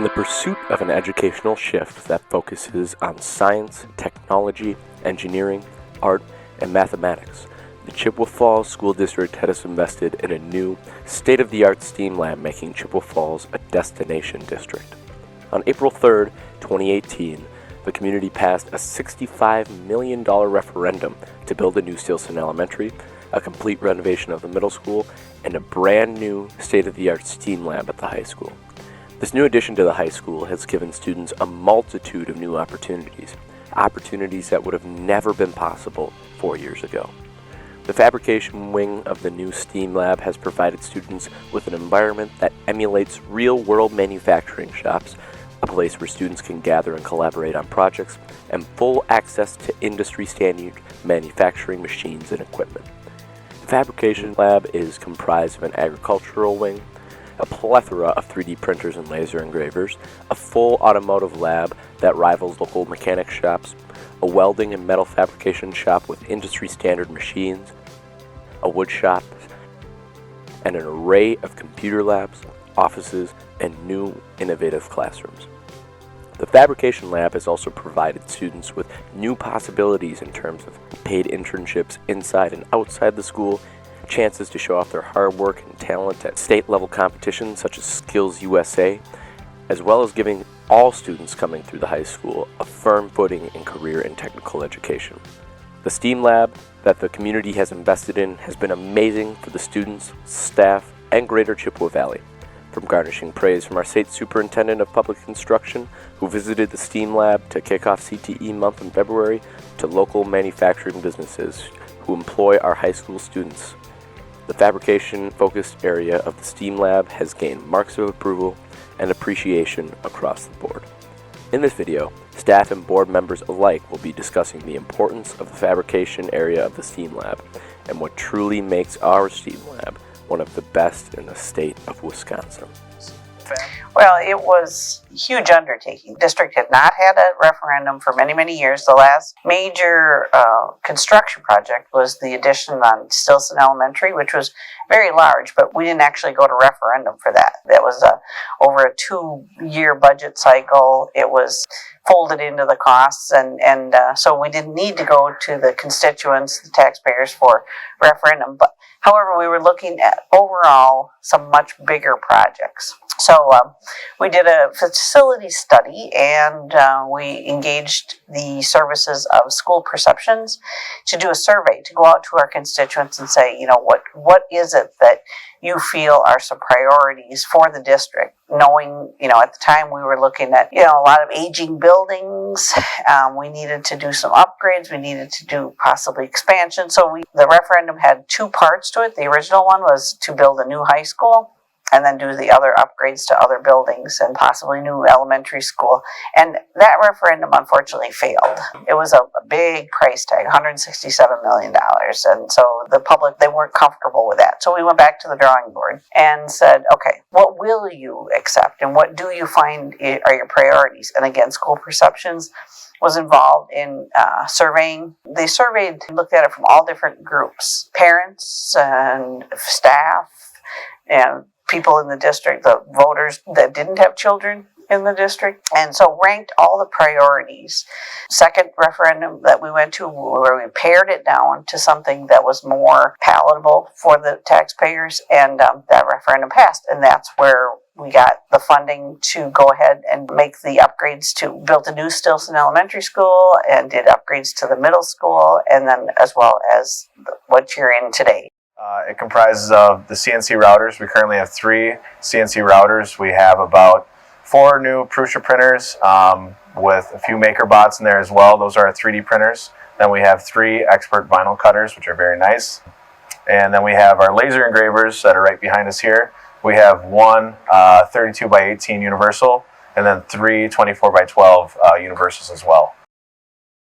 In the pursuit of an educational shift that focuses on science, technology, engineering, art, and mathematics, the Chippewa Falls School District has invested in a new, state-of-the-art STEAM lab, making Chippewa Falls a destination district. On April 3rd, 2018, the community passed a $65 million referendum to build a new Stilson Elementary, a complete renovation of the middle school, and a brand new state-of-the-art STEAM lab at the high school. This new addition to the high school has given students a multitude of new opportunities that would have never been possible 4 years ago. The fabrication wing of the new STEAM lab has provided students with an environment that emulates real-world manufacturing shops, a place where students can gather and collaborate on projects, and full access to industry-standard manufacturing machines and equipment. The fabrication lab is comprised of an agricultural wing, a plethora of 3D printers and laser engravers, a full automotive lab that rivals local mechanic shops, a welding and metal fabrication shop with industry-standard machines, a wood shop, and an array of computer labs, offices, and new innovative classrooms. The fabrication lab has also provided students with new possibilities in terms of paid internships inside and outside the school, chances to show off their hard work and talent at state-level competitions such as Skills USA, as well as giving all students coming through the high school a firm footing in career and technical education. The STEAM lab that the community has invested in has been amazing for the students, staff, and greater Chippewa Valley. From garnishing praise from our State Superintendent of Public Instruction, who visited the STEAM lab to kick off CTE month in February, to local manufacturing businesses who employ our high school students. The fabrication-focused area of the STEAM lab has gained marks of approval and appreciation across the board. In this video, staff and board members alike will be discussing the importance of the fabrication area of the STEAM lab and what truly makes our STEAM lab one of the best in the state of Wisconsin. Well, it was a huge undertaking. The district had not had a referendum for many, many years. The last major construction project was the addition on Stilson Elementary, which was very large, but we didn't actually go to referendum for that. That was over a 2-year budget cycle. It was folded into the costs, and so we didn't need to go to the constituents, the taxpayers, for referendum. But however, we were looking at overall some much bigger projects. So we did a facility study, and we engaged the services of School Perceptions to do a survey, to go out to our constituents and say, what is it that you feel are some priorities for the district? Knowing, at the time we were looking at, a lot of aging buildings. We needed to do some upgrades. We needed to do possibly expansion. So the referendum had 2 parts to it. The original one was to build a new high school, and then do the other upgrades to other buildings and possibly new elementary school. And that referendum unfortunately failed. It was a big price tag, $167 million. And so the public, they weren't comfortable with that. So we went back to the drawing board and said, okay, what will you accept? And what do you find are your priorities? And again, School Perceptions was involved in surveying. They surveyed, looked at it from all different groups, parents and staff and people in the district, the voters that didn't have children in the district, and so ranked all the priorities. Second referendum that we went to, where we pared it down to something that was more palatable for the taxpayers, and that referendum passed, and that's where we got the funding to go ahead and make the upgrades to build a new Stilson Elementary School and did upgrades to the middle school, and then as well as what you're in today. It comprises of the CNC routers. We currently have 3 CNC routers. We have about 4 new Prusa printers with a few MakerBots in there as well. Those are our 3D printers. Then we have 3 expert vinyl cutters, which are very nice. And then we have our laser engravers that are right behind us here. We have 1 32 by 18 universal, and then 3 24 by 12 universals as well.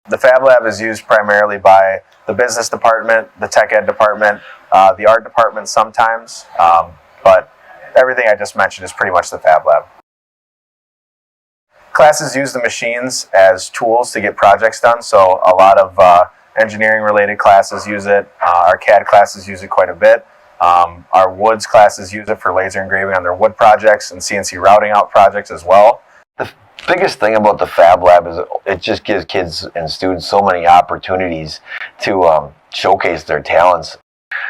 The Fab Lab is used primarily by the business department, the tech ed department, the art department sometimes, but everything I just mentioned is pretty much the Fab Lab. Classes use the machines as tools to get projects done, so a lot of engineering related classes use it. Our CAD classes use it quite a bit. Our woods classes use it for laser engraving on their wood projects and CNC routing out projects as well. The biggest thing about the Fab Lab is it just gives kids and students so many opportunities to showcase their talents.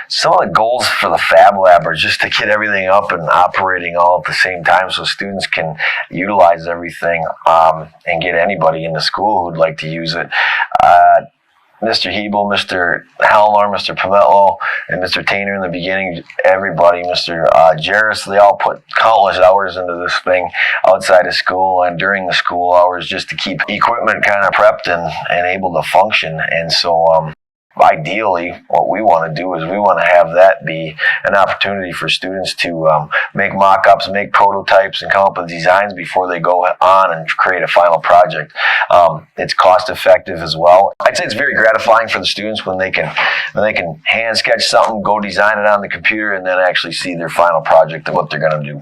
Some of the goals for the Fab Lab are just to get everything up and operating all at the same time so students can utilize everything and get anybody in the school who would like to use it. Mr. Hebel, Mr. Halmar, Mr. Pimentel, and Mr. Tainer in the beginning, everybody, Mr. Jarris, they all put countless hours into this thing outside of school and during the school hours just to keep equipment kind of prepped and able to function. And so ideally, what we want to do is we want to have that be an opportunity for students to make mock-ups, make prototypes, and come up with designs before they go on and create a final project. It's cost-effective as well. I'd say it's very gratifying for the students when they can hand sketch something, go design it on the computer, and then actually see their final project of what they're going to do.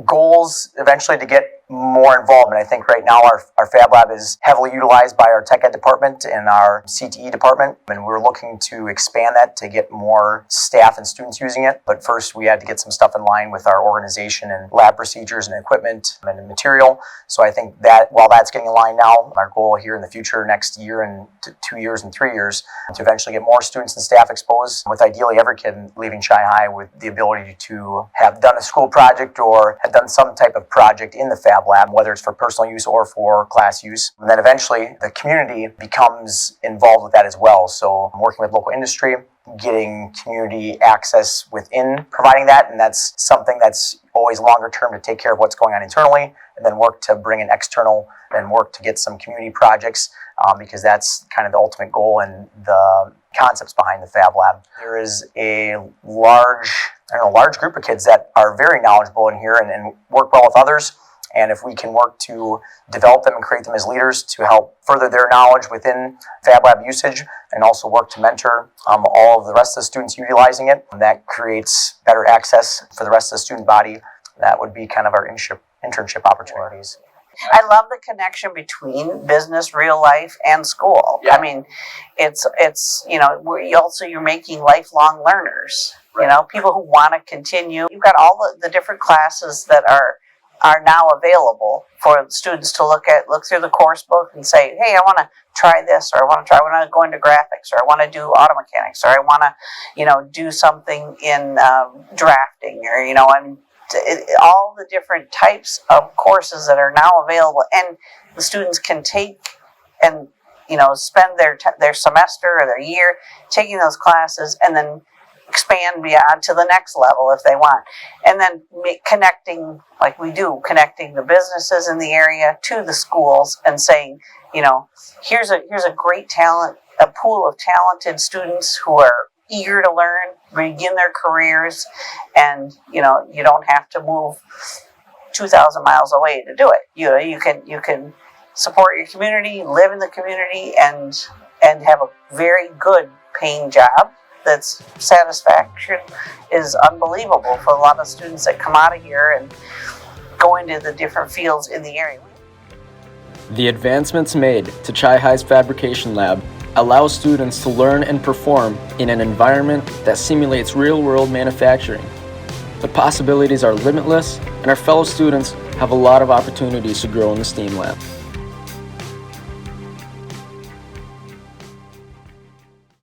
Goals eventually to get more involvement. I think right now our Fab Lab is heavily utilized by our Tech Ed department and our CTE department, and we're looking to expand that to get more staff and students using it. But first we had to get some stuff in line with our organization and lab procedures and equipment and material. So I think that while that's getting in line now, our goal here in the future, next year and 2 years and 3 years, to eventually get more students and staff exposed, with ideally every kid leaving Chi-High with the ability to have done a school project or have done some type of project in the Fab Lab, whether it's for personal use or for class use. And then eventually the community becomes involved with that as well. So I'm working with local industry, getting community access within providing that, and that's something that's always longer term to take care of what's going on internally, and then work to bring in external and work to get some community projects, because that's kind of the ultimate goal and the concepts behind the Fab Lab. There is a large group of kids that are very knowledgeable in here and work well with others. And if we can work to develop them and create them as leaders to help further their knowledge within Fab Lab usage, and also work to mentor all of the rest of the students utilizing it, that creates better access for the rest of the student body. That would be kind of our internship opportunities. I love the connection between business, real life, and school. Yeah. I mean, it's you're making lifelong learners. Right. People who want to continue. You've got all the different classes that are now available for students to look through the course book and say, hey, I want to try this, or I want to go into graphics, or I want to do auto mechanics, or I want to, do something in drafting, or, all the different types of courses that are now available, and the students can take and, spend their semester or their year taking those classes and then expand beyond to the next level if they want. And then connecting, like we do, connecting the businesses in the area to the schools and saying, here's a great talent, a pool of talented students who are eager to learn, begin their careers, and you don't have to move 2,000 miles away to do it. You can support your community, live in the community, and have a very good paying job. That's satisfaction is unbelievable for a lot of students that come out of here and go into the different fields in the area. The advancements made to Chi-High's fabrication lab allow students to learn and perform in an environment that simulates real-world manufacturing. The possibilities are limitless, and our fellow students have a lot of opportunities to grow in the STEAM lab.